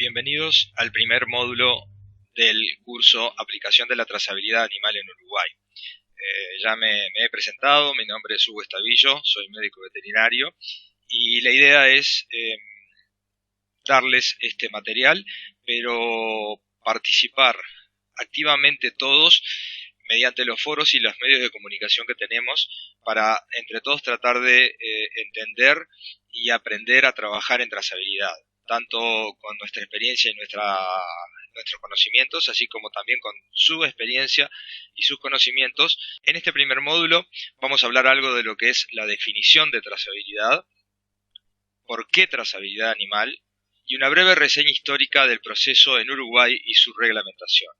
Bienvenidos al primer módulo del curso Aplicación de la Trazabilidad Animal en Uruguay. Ya me he presentado, mi nombre es Hugo Estavillo, soy médico veterinario y la idea es darles este material, pero participar activamente todos mediante los foros y los medios de comunicación que tenemos para entre todos tratar de entender y aprender a trabajar en trazabilidad, tanto con nuestra experiencia y nuestros conocimientos, así como también con su experiencia y sus conocimientos. En este primer módulo vamos a hablar algo de lo que es la definición de trazabilidad, por qué trazabilidad animal, y una breve reseña histórica del proceso en Uruguay y su reglamentación.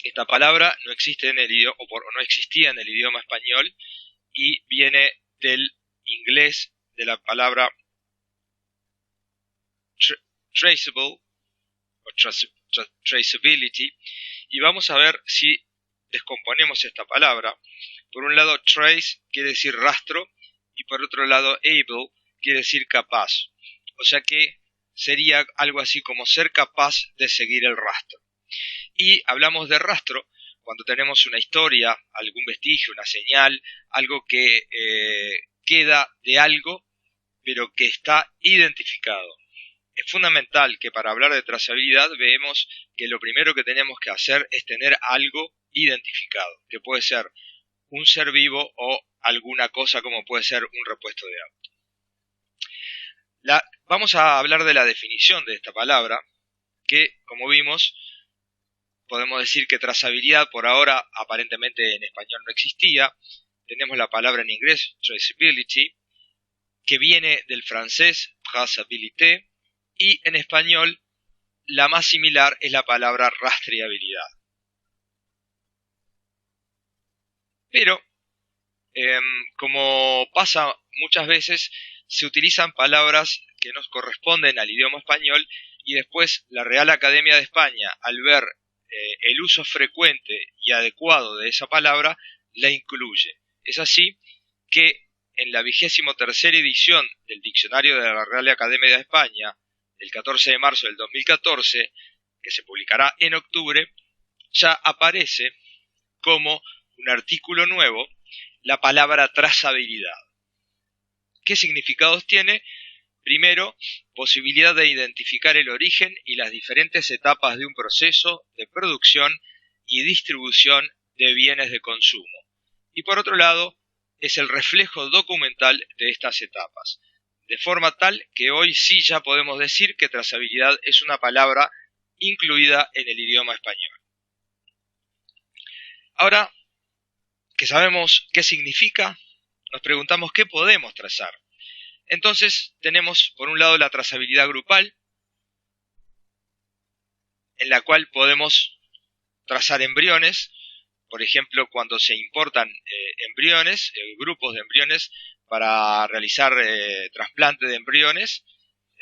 Esta palabra no existe en el idioma, o no existía en el idioma español, y viene del inglés de la palabra traceable o traceability, y vamos a ver si descomponemos esta palabra. Por un lado, trace quiere decir rastro, y por otro lado, able quiere decir capaz. O sea que sería algo así como ser capaz de seguir el rastro. Y hablamos de rastro cuando tenemos una historia, algún vestigio, una señal, algo que queda de algo, pero que está identificado. Es fundamental que para hablar de trazabilidad veamos que lo primero que tenemos que hacer es tener algo identificado, que puede ser un ser vivo o alguna cosa como puede ser un repuesto de auto. Vamos a hablar de la definición de esta palabra, que como vimos, podemos decir que trazabilidad por ahora aparentemente en español no existía. Tenemos la palabra en inglés, traceability, que viene del francés traçabilité, y en español la más similar es la palabra rastreabilidad. Pero, como pasa muchas veces, se utilizan palabras que nos corresponden al idioma español y después la Real Academia de España, al ver el uso frecuente y adecuado de esa palabra, la incluye. Es así que en la 23ª edición del Diccionario de la Real Academia de España, el 14 de marzo del 2014, que se publicará en octubre, ya aparece como un artículo nuevo la palabra trazabilidad. ¿Qué significados tiene? Primero, posibilidad de identificar el origen y las diferentes etapas de un proceso de producción y distribución de bienes de consumo. Y por otro lado, es el reflejo documental de estas etapas, de forma tal que hoy sí ya podemos decir que trazabilidad es una palabra incluida en el idioma español. Ahora que sabemos qué significa, nos preguntamos qué podemos trazar. Entonces tenemos por un lado la trazabilidad grupal, en la cual podemos trazar embriones, por ejemplo cuando se importan embriones, grupos de embriones para realizar trasplante de embriones,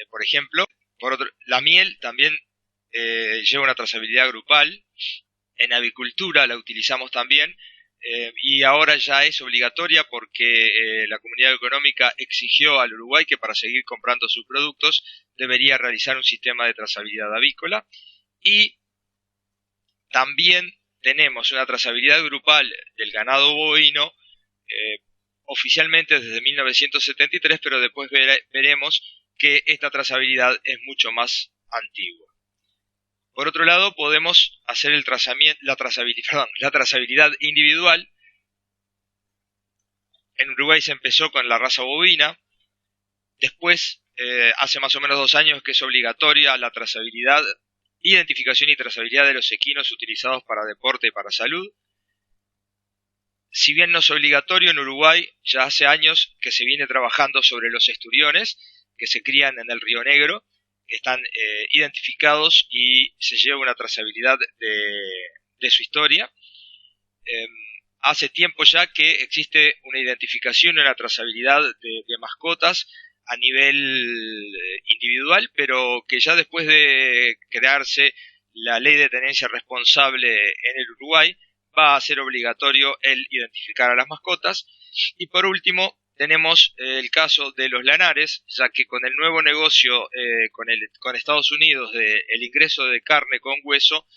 por ejemplo. La miel también lleva una trazabilidad grupal. En avicultura la utilizamos también. Y ahora ya es obligatoria porque la Comunidad Económica exigió al Uruguay que para seguir comprando sus productos debería realizar un sistema de trazabilidad avícola. Y también tenemos una trazabilidad grupal del ganado bovino, oficialmente desde 1973, pero después veremos que esta trazabilidad es mucho más antigua. Por otro lado, podemos hacer la trazabilidad individual. En Uruguay se empezó con la raza bovina. Después, hace más o menos 2 años que es obligatoria la trazabilidad, identificación y trazabilidad de los equinos utilizados para deporte y para salud. Si bien no es obligatorio, en Uruguay ya hace años que se viene trabajando sobre los esturiones que se crían en el Río Negro, que están identificados y se lleva una trazabilidad de su historia. Hace tiempo ya que existe una identificación y una trazabilidad de mascotas a nivel individual, pero que ya después de crearse la ley de tenencia responsable en el Uruguay, va a ser obligatorio el identificar a las mascotas. Y por último, tenemos el caso de los lanares, ya que con el nuevo negocio con Estados Unidos del ingreso de carne con hueso,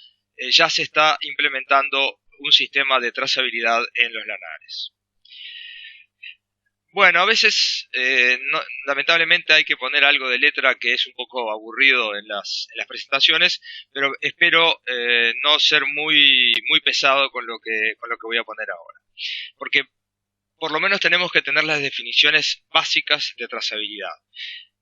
ya se está implementando un sistema de trazabilidad en los lanares. Bueno, a veces lamentablemente hay que poner algo de letra que es un poco aburrido en las presentaciones, pero espero no ser muy pesado con lo que voy a poner ahora, porque por lo menos tenemos que tener las definiciones básicas de trazabilidad.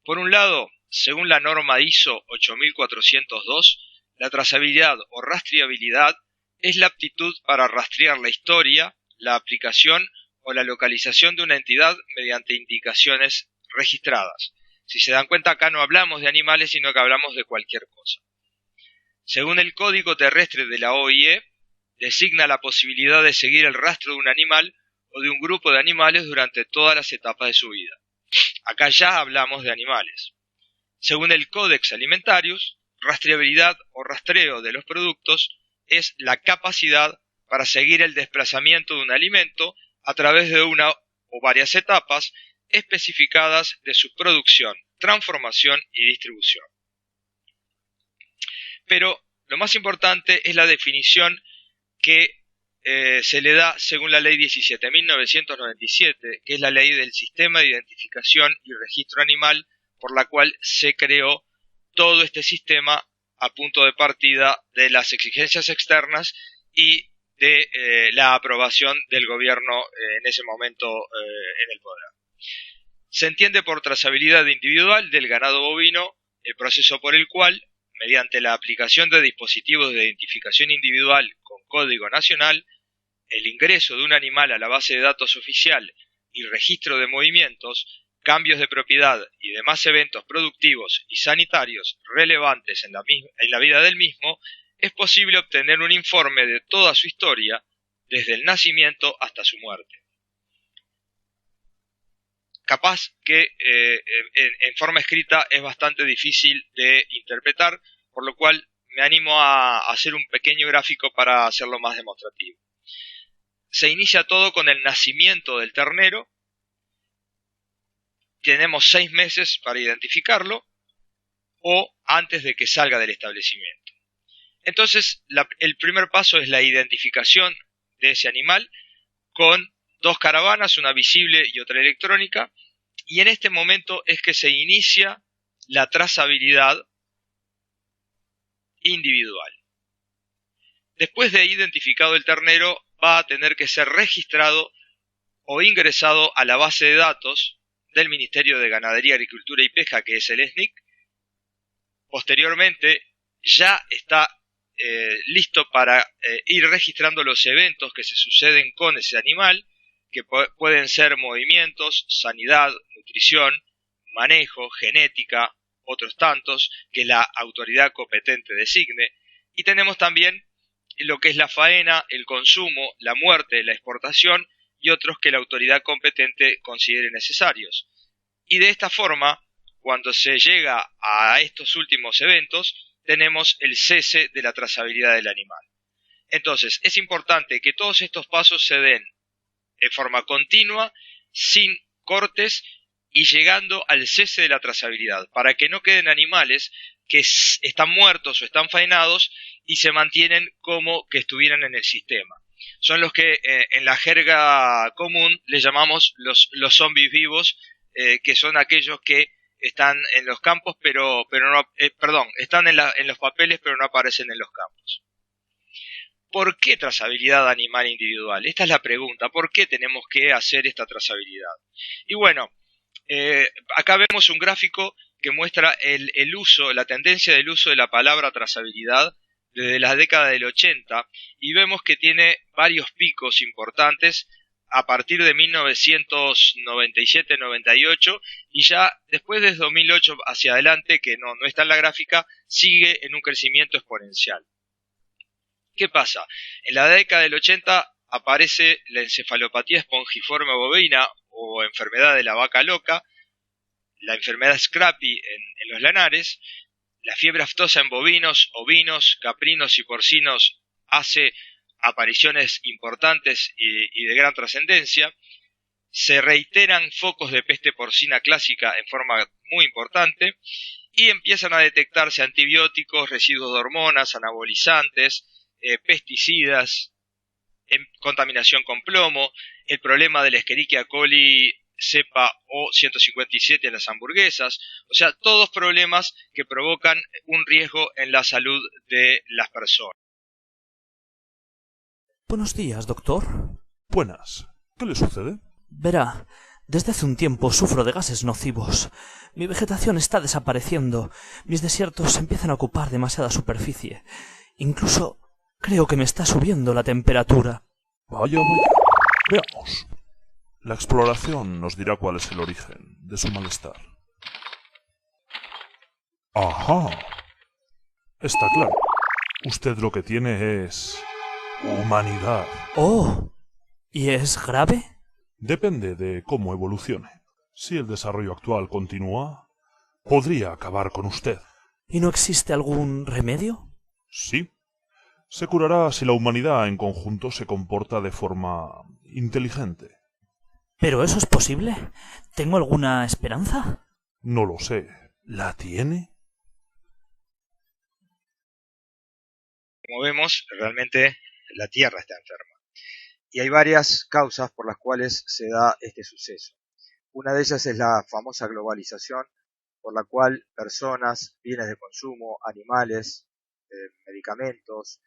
Por un lado, según la norma ISO 8402, la trazabilidad o rastreabilidad es la aptitud para rastrear la historia, la aplicación o la localización de una entidad mediante indicaciones registradas. Si se dan cuenta, acá no hablamos de animales, sino que hablamos de cualquier cosa. Según el Código Terrestre de la OIE, designa la posibilidad de seguir el rastro de un animal o de un grupo de animales durante todas las etapas de su vida. Acá ya hablamos de animales. Según el Codex Alimentarius, rastreabilidad o rastreo de los productos es la capacidad para seguir el desplazamiento de un alimento a través de una o varias etapas especificadas de su producción, transformación y distribución. Pero lo más importante es la definición que se le da según la ley 17.997, que es la ley del Sistema de Identificación y Registro Animal, por la cual se creó todo este sistema a punto de partida de las exigencias externas y de la aprobación del gobierno en ese momento en el poder. Se entiende por trazabilidad individual del ganado bovino el proceso por el cual, mediante la aplicación de dispositivos de identificación individual con código nacional, el ingreso de un animal a la base de datos oficial y registro de movimientos, cambios de propiedad y demás eventos productivos y sanitarios relevantes en la vida del mismo, es posible obtener un informe de toda su historia, desde el nacimiento hasta su muerte. Capaz que en forma escrita es bastante difícil de interpretar, por lo cual me animo a hacer un pequeño gráfico para hacerlo más demostrativo. Se inicia todo con el nacimiento del ternero. Tenemos 6 meses para identificarlo o antes de que salga del establecimiento. Entonces, el primer paso es la identificación de ese animal con 2 caravanas, una visible y otra electrónica, y en este momento es que se inicia la trazabilidad individual. Después de identificado el ternero, va a tener que ser registrado o ingresado a la base de datos del Ministerio de Ganadería, Agricultura y Pesca, que es el SNIC. Posteriormente, ya está listo para ir registrando los eventos que se suceden con ese animal, que pueden ser movimientos, sanidad, nutrición, manejo, genética, otros tantos que la autoridad competente designe. Y tenemos también lo que es la faena, el consumo, la muerte, la exportación y otros que la autoridad competente considere necesarios. Y de esta forma, cuando se llega a estos últimos eventos, tenemos el cese de la trazabilidad del animal. Entonces, es importante que todos estos pasos se den de forma continua, sin cortes y llegando al cese de la trazabilidad, para que no queden animales que están muertos o están faenados y se mantienen como que estuvieran en el sistema. Son los que en la jerga común le llamamos los zombies vivos, que son aquellos que están en los campos, pero no, están en los papeles, pero no aparecen en los campos. ¿Por qué trazabilidad animal individual? Esta es la pregunta. ¿Por qué tenemos que hacer esta trazabilidad? Y bueno, acá vemos un gráfico que muestra el uso, la tendencia del uso de la palabra trazabilidad desde la década del 80, y vemos que tiene varios picos importantes a partir de 1997-98, y ya después de 2008 hacia adelante, que no está en la gráfica, sigue en un crecimiento exponencial. ¿Qué pasa? En la década del 80 aparece la encefalopatía espongiforme bovina o enfermedad de la vaca loca, la enfermedad Scrappy en los lanares, la fiebre aftosa en bovinos, ovinos, caprinos y porcinos hace apariciones importantes y de gran trascendencia. se reiteran focos de peste porcina clásica en forma muy importante y empiezan a detectarse antibióticos, residuos de hormonas, anabolizantes, pesticidas, contaminación con plomo, el problema del Escherichia coli cepa O157 en las hamburguesas, o sea, todos problemas que provocan un riesgo en la salud de las personas. Buenos días, doctor. Buenas. ¿Qué le sucede? Verá, desde hace un tiempo sufro de gases nocivos. Mi vegetación está desapareciendo. Mis desiertos empiezan a ocupar demasiada superficie. Incluso creo que me está subiendo la temperatura. Vaya, vaya. Veamos. La exploración nos dirá cuál es el origen de su malestar. ¡Ajá! Está claro. Usted lo que tiene es humanidad. ¡Oh! ¿Y es grave? Depende de cómo evolucione. Si el desarrollo actual continúa, podría acabar con usted. ¿Y no existe algún remedio? Sí. Se curará si la humanidad en conjunto se comporta de forma inteligente. ¿Pero eso es posible? ¿Tengo alguna esperanza? No lo sé. ¿La tiene? Como vemos, realmente la Tierra está enferma. Y hay varias causas por las cuales se da este suceso. Una de ellas es la famosa globalización, por la cual personas, bienes de consumo, animales, medicamentos,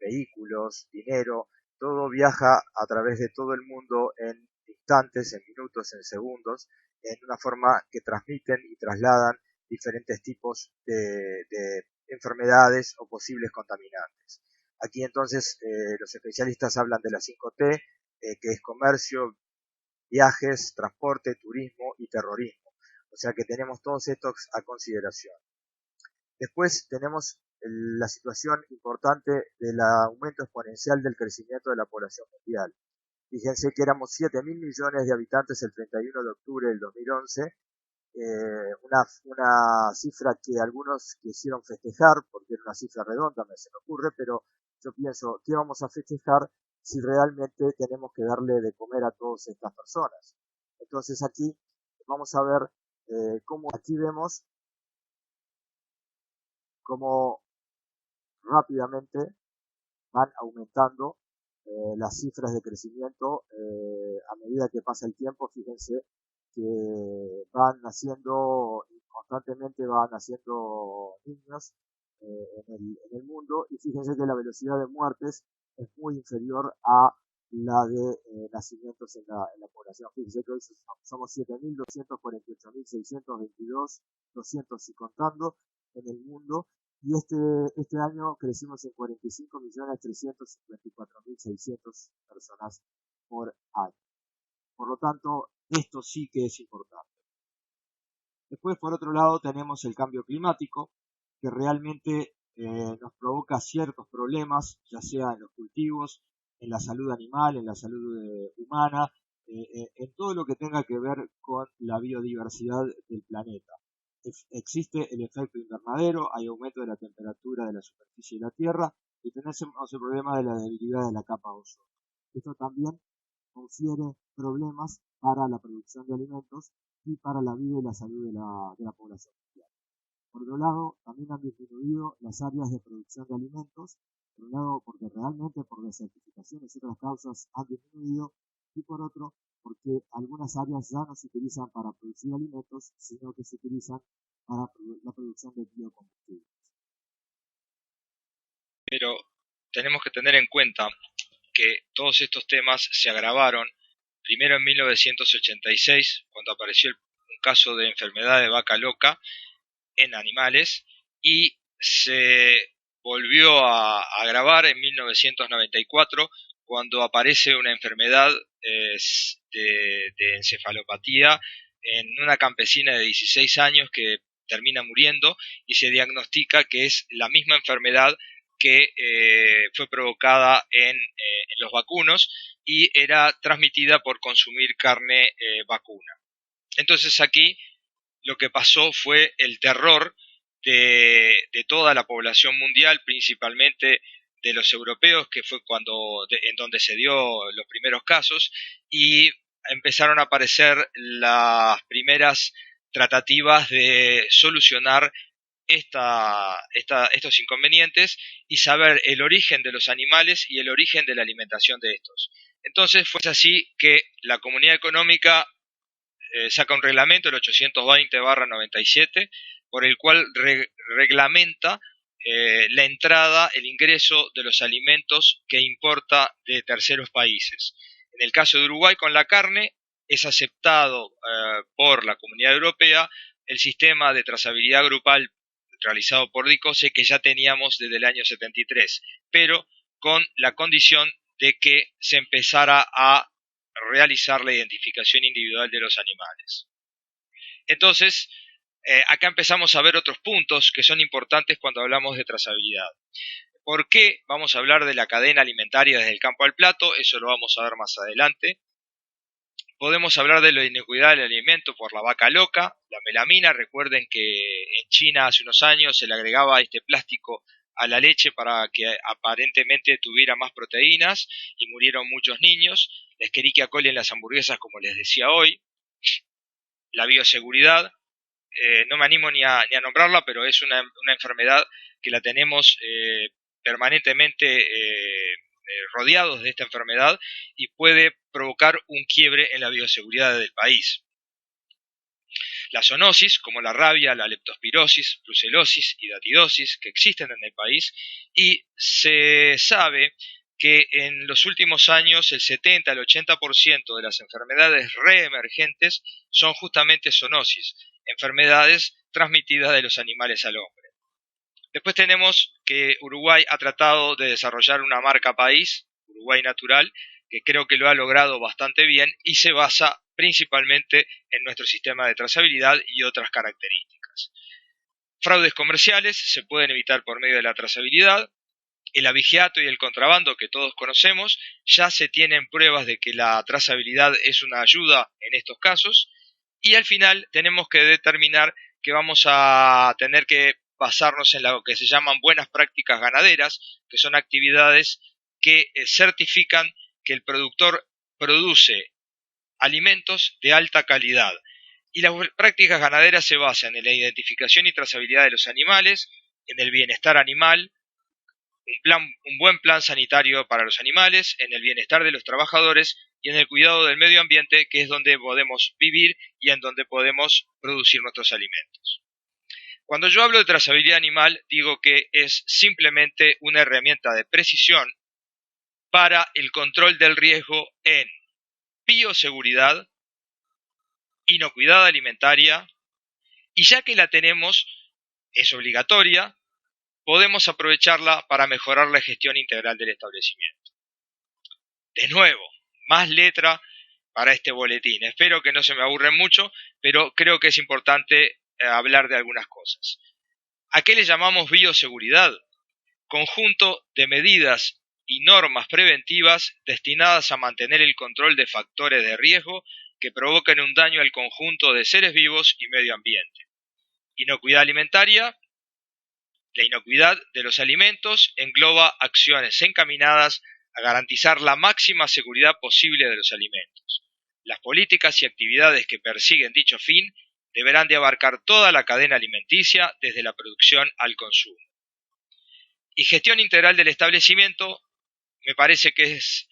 vehículos, dinero, todo viaja a través de todo el mundo en instantes, en minutos, en segundos, en una forma que transmiten y trasladan diferentes tipos de enfermedades o posibles contaminantes. Aquí entonces los especialistas hablan de las 5T, que es comercio, viajes, transporte, turismo y terrorismo. O sea que tenemos todos estos a consideración. Después tenemos la situación importante del aumento exponencial del crecimiento de la población mundial. Fíjense que éramos 7.000 millones de habitantes el 31 de octubre del 2011, una cifra que algunos quisieron festejar, porque era una cifra redonda, se me ocurre, pero yo pienso, ¿qué vamos a festejar si realmente tenemos que darle de comer a todas estas personas? Entonces aquí vamos a ver cómo aquí vemos cómo rápidamente van aumentando las cifras de crecimiento a medida que pasa el tiempo. Fíjense que van naciendo, constantemente van naciendo niños en el mundo, y fíjense que la velocidad de muertes es muy inferior a la de nacimientos en la población. Fíjense que hoy somos 7.248.622, 200 y contando, en el mundo, y este año crecimos en 45.354.600 personas por año. Por lo tanto, esto sí que es importante. Después, por otro lado, tenemos el cambio climático, que realmente nos provoca ciertos problemas, ya sea en los cultivos, en la salud animal, en la salud humana, en todo lo que tenga que ver con la biodiversidad del planeta. Existe el efecto invernadero, hay aumento de la temperatura de la superficie de la Tierra y tenemos el problema de la debilidad de la capa de ozono. Esto también confiere problemas para la producción de alimentos y para la vida y la salud de la población mundial. Por otro lado, también han disminuido las áreas de producción de alimentos, por un lado porque realmente por desertificaciones y otras causas han disminuido, y por otro porque algunas áreas ya no se utilizan para producir alimentos, sino que se utilizan para la producción de biocombustibles. Pero tenemos que tener en cuenta que todos estos temas se agravaron primero en 1986, cuando apareció un caso de enfermedad de vaca loca en animales, y se volvió a agravar en 1994, cuando aparece una enfermedad de encefalopatía en una campesina de 16 años que termina muriendo, y se diagnostica que es la misma enfermedad que fue provocada en los vacunos y era transmitida por consumir carne vacuna. Entonces aquí lo que pasó fue el terror de toda la población mundial, principalmente de los europeos, que fue en donde se dio los primeros casos, y empezaron a aparecer las primeras tratativas de solucionar estos inconvenientes y saber el origen de los animales y el origen de la alimentación de estos. Entonces fue así que la Comunidad Económica saca un reglamento, el 820/97, por el cual reglamenta la entrada, el ingreso de los alimentos que importa de terceros países. En el caso de Uruguay, con la carne, es aceptado por la Comunidad Europea el sistema de trazabilidad grupal realizado por DICOSE que ya teníamos desde el año 73, pero con la condición de que se empezara a realizar la identificación individual de los animales. Entonces, acá empezamos a ver otros puntos que son importantes cuando hablamos de trazabilidad. ¿Por qué vamos a hablar de la cadena alimentaria desde el campo al plato? Eso lo vamos a ver más adelante. Podemos hablar de la inocuidad del alimento por la vaca loca, la melamina. Recuerden que en China hace unos años se le agregaba este plástico a la leche para que aparentemente tuviera más proteínas y murieron muchos niños. La Escherichia coli en las hamburguesas, como les decía hoy. La bioseguridad, no me animo ni a nombrarla, pero es una enfermedad que la tenemos permanentemente rodeados de esta enfermedad y puede provocar un quiebre en la bioseguridad del país. La zoonosis, como la rabia, la leptospirosis, brucelosis y datidosis, que existen en el país, y se sabe que en los últimos años el 70 al 80% de las enfermedades reemergentes son justamente zoonosis, enfermedades transmitidas de los animales al hombre. Después tenemos que Uruguay ha tratado de desarrollar una marca país, Uruguay Natural, que creo que lo ha logrado bastante bien y se basa principalmente en nuestro sistema de trazabilidad y otras características. Fraudes comerciales se pueden evitar por medio de la trazabilidad. El abigeato y el contrabando que todos conocemos, ya se tienen pruebas de que la trazabilidad es una ayuda en estos casos. Y al final tenemos que determinar que vamos a tener que basarnos en lo que se llaman buenas prácticas ganaderas, que son actividades que certifican que el productor produce alimentos de alta calidad. Y las prácticas ganaderas se basan en la identificación y trazabilidad de los animales, en el bienestar animal, un buen plan sanitario para los animales, en el bienestar de los trabajadores y en el cuidado del medio ambiente, que es donde podemos vivir y en donde podemos producir nuestros alimentos. Cuando yo hablo de trazabilidad animal, digo que es simplemente una herramienta de precisión para el control del riesgo en bioseguridad, inocuidad alimentaria, y ya que la tenemos, es obligatoria, podemos aprovecharla para mejorar la gestión integral del establecimiento. De nuevo, más letra para este boletín. Espero que no se me aburren mucho, pero creo que es importante hablar de algunas cosas. ¿A qué le llamamos bioseguridad? Conjunto de medidas y normas preventivas destinadas a mantener el control de factores de riesgo que provoquen un daño al conjunto de seres vivos y medio ambiente. Inocuidad alimentaria. La inocuidad de los alimentos engloba acciones encaminadas a garantizar la máxima seguridad posible de los alimentos. Las políticas y actividades que persiguen dicho fin deberán de abarcar toda la cadena alimenticia desde la producción al consumo. Y gestión integral del establecimiento me parece que es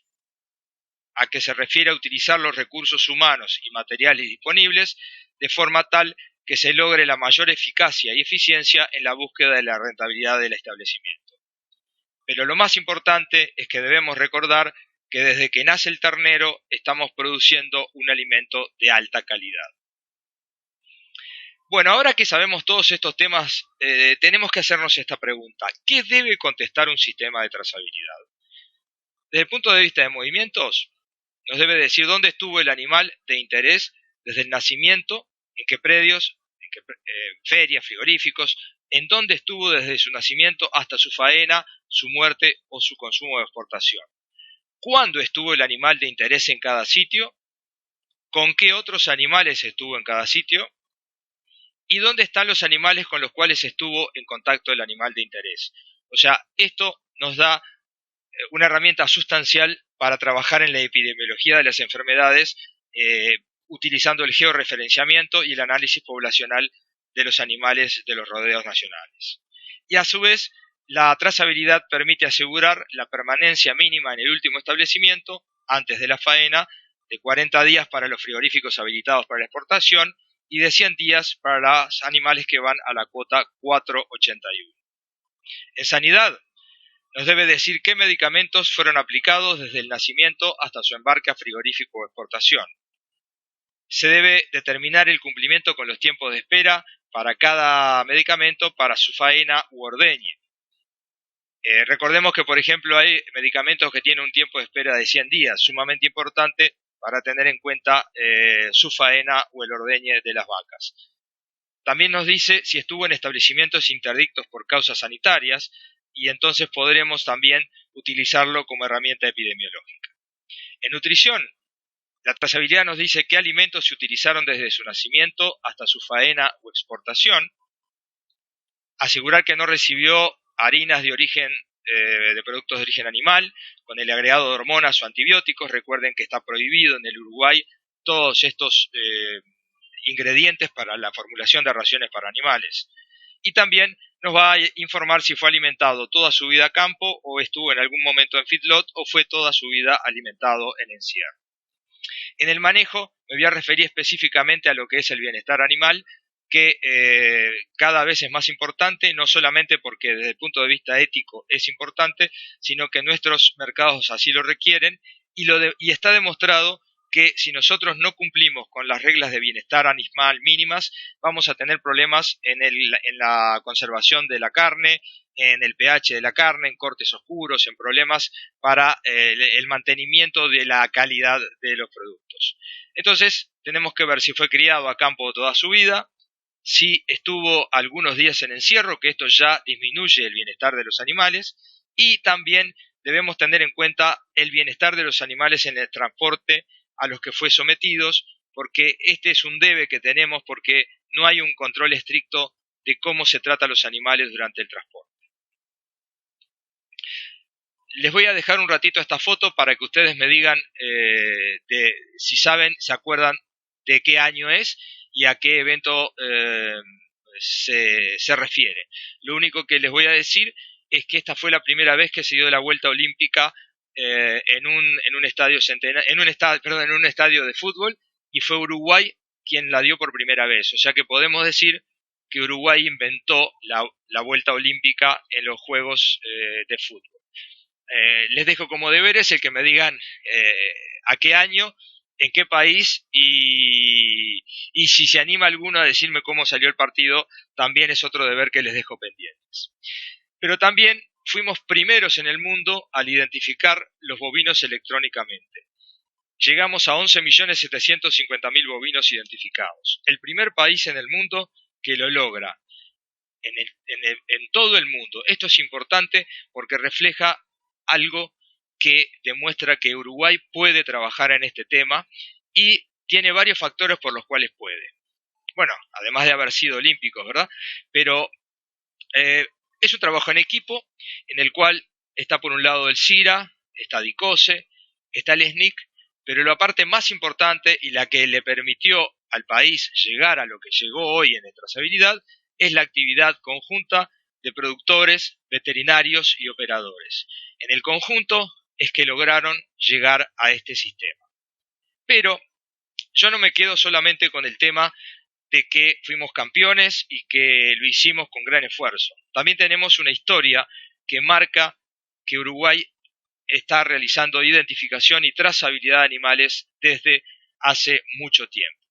a que se refiere a utilizar los recursos humanos y materiales disponibles de forma tal que se logre la mayor eficacia y eficiencia en la búsqueda de la rentabilidad del establecimiento. Pero lo más importante es que debemos recordar que desde que nace el ternero estamos produciendo un alimento de alta calidad. Bueno, ahora que sabemos todos estos temas, tenemos que hacernos esta pregunta. ¿Qué debe contestar un sistema de trazabilidad? Desde el punto de vista de movimientos, nos debe decir dónde estuvo el animal de interés desde el nacimiento, en qué predios, en qué ferias, frigoríficos, en dónde estuvo desde su nacimiento hasta su faena, su muerte o su consumo de exportación. ¿Cuándo estuvo el animal de interés en cada sitio? ¿Con qué otros animales estuvo en cada sitio? ¿Y dónde están los animales con los cuales estuvo en contacto el animal de interés? O sea, esto nos da una herramienta sustancial para trabajar en la epidemiología de las enfermedades utilizando el georreferenciamiento y el análisis poblacional de los animales de los rodeos nacionales. Y a su vez, la trazabilidad permite asegurar la permanencia mínima en el último establecimiento, antes de la faena, de 40 días para los frigoríficos habilitados para la exportación y de 100 días para los animales que van a la cuota 481. En sanidad, nos debe decir qué medicamentos fueron aplicados desde el nacimiento hasta su embarque a frigorífico o exportación. Se debe determinar el cumplimiento con los tiempos de espera para cada medicamento para su faena u ordeñe. Recordemos que, por ejemplo, hay medicamentos que tienen un tiempo de espera de 100 días, sumamente importante para tener en cuenta su faena o el ordeñe de las vacas. También nos dice si estuvo en establecimientos interdictos por causas sanitarias y entonces podremos también utilizarlo como herramienta epidemiológica. En nutrición, la trazabilidad nos dice qué alimentos se utilizaron desde su nacimiento hasta su faena o exportación. Asegurar que no recibió harinas de origen de productos de origen animal, con el agregado de hormonas o antibióticos. Recuerden que está prohibido en el Uruguay todos estos ingredientes para la formulación de raciones para animales. Y también nos va a informar si fue alimentado toda su vida a campo o estuvo en algún momento en feedlot o fue toda su vida alimentado en encierro. En el manejo me voy a referir específicamente a lo que es el bienestar animal, que cada vez es más importante, no solamente porque desde el punto de vista ético es importante, sino que nuestros mercados así lo requieren y está demostrado que si nosotros no cumplimos con las reglas de bienestar animal mínimas, vamos a tener problemas en la conservación de la carne, en el pH de la carne, en cortes oscuros, en problemas para el mantenimiento de la calidad de los productos. Entonces, tenemos que ver si fue criado a campo toda su vida, si estuvo algunos días en encierro, que esto ya disminuye el bienestar de los animales, y también debemos tener en cuenta el bienestar de los animales en el transporte a los que fue sometidos, porque este es un debe que tenemos porque no hay un control estricto de cómo se trata a los animales durante el transporte. Les voy a dejar un ratito esta foto para que ustedes me digan si saben, se acuerdan de qué año es y a qué evento se refiere. Lo único que les voy a decir es que esta fue la primera vez que se dio la vuelta olímpica en un estadio de fútbol, y fue Uruguay quien la dio por primera vez. O sea que podemos decir que Uruguay inventó la vuelta olímpica en los Juegos de fútbol. Les dejo como deberes el que me digan a qué año, en qué país y si se anima alguno a decirme cómo salió el partido, también es otro deber que les dejo pendientes. Pero también fuimos primeros en el mundo al identificar los bovinos electrónicamente. Llegamos a 11.750.000 bovinos identificados. El primer país en el mundo que lo logra en todo el mundo. Esto es importante porque refleja algo que demuestra que Uruguay puede trabajar en este tema y tiene varios factores por los cuales puede. Bueno, además de haber sido olímpicos, ¿verdad? Pero es un trabajo en equipo en el cual está por un lado el CIRA, está DICOSE, está el SNIC, pero la parte más importante y la que le permitió al país llegar a lo que llegó hoy en trazabilidad es la actividad conjunta de productores, veterinarios y operadores. En el conjunto es que lograron llegar a este sistema. Pero yo no me quedo solamente con el tema de que fuimos campeones y que lo hicimos con gran esfuerzo. También tenemos una historia que marca que Uruguay está realizando identificación y trazabilidad de animales desde hace mucho tiempo.